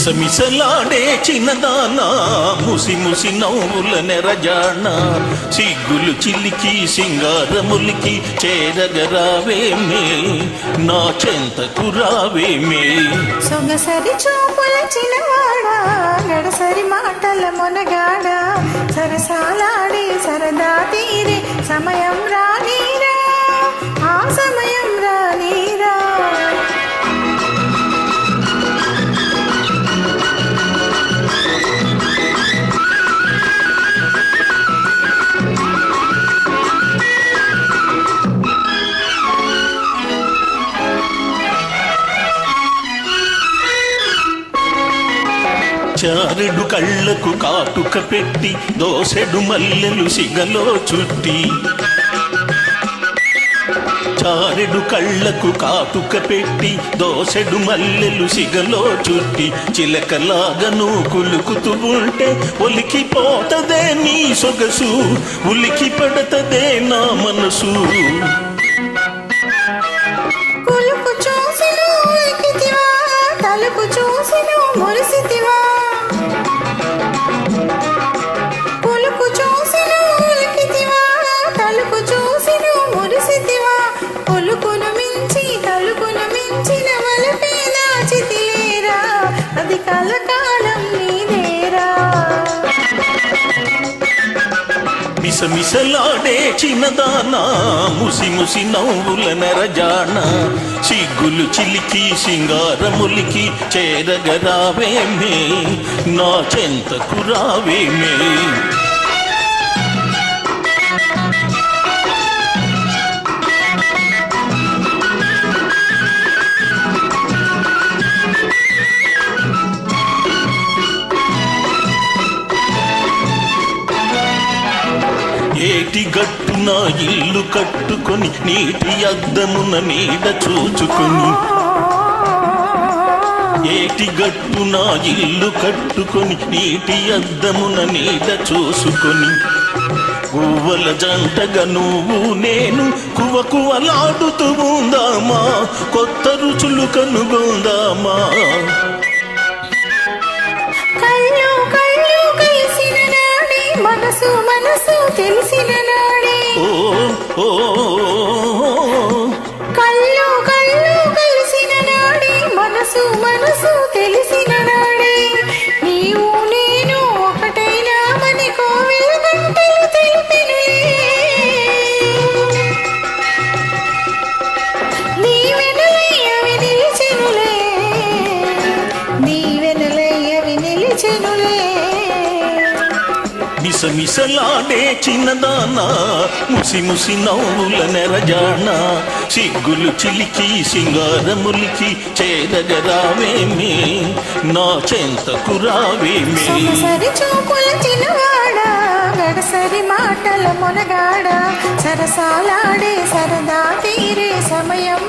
మిసమిసలాడే చిన్నదానా ముసి ముసి నవ్వుల నెరజాణ సిగ్గులు చిలికి సింగారములికి చేరగరావేమే నా చెంతకు రావేమే సొగసరి చూపుల చిన్నవాడా గడసరి మాటల మొనగాడ సరసాలాడే సరదా తీరే సమయం రానీరా ఆ సమయం రానీరా చారెడు కళ్ళకు కాటుక పెట్టి దోసెడు మల్లెలు సిగలో చుట్టి చారెడు కళ్ళకు కాటుక పెట్టి దోసెడు మల్లెలు సిగలో చుట్టి చిలకలాగను కులుకుతూ ఉంటే ఒలికి పోతదే నీ సొగసు ఉలికి పడతదే నా మనసు కులుపు చూసిను ఉలికితివా తలుపు చూసిను మురిసితివా కులుపు చూసిను ఉలికితివా తలుపు చూసిను మురిసితివా పులుకును మించి తలుపును మించిన వలపే దాచితిలేరా అది కలకాలం నీదేరా మిసమిసలాడే చిన్నదానా ముసి ముసి నవ్వుల నెరజాణ సిగ్గులు చిలికి సింగారములికి చేరగరావేమే నా చెంతకు రావేమే ఏటి గట్టున ఇల్లు కట్టుకొని నీటి అద్దమున నీడ చూచుకొని ఏటి గట్టున ఇల్లు కట్టుకొని నీటి అద్దమున నీడ చూసుకొని గువ్వల జంటగా నువ్వు నేను కువకువలాడుతూ ఉందామా కొత్త రుచులు కనుగొందామా మనసు మనసు తెలిసిన నాడే కళ్ళు కళ్ళు కలిసిన నాడే మనసు మనసు తెలిసిన నాడే నీవు నేను ఒకటైనా మని కోవెల గంటలు తెలిపినే దీవెనలై అవి నిలిచెనులే దీవెనలై అవి నిలిచెనులే మిసమిసలాడే చిన్నదానా ముసి ముసి నవ్వుల నెరజాణ సిగ్గులు చిలికి సింగారములికి చేరగరావేమే నా చెంతకు రావేమే సొగసరి చూపుల చిన్నవాడా గడసరి మాటల మొనగాడ సరసాలాడే సరదా తీరే సమయం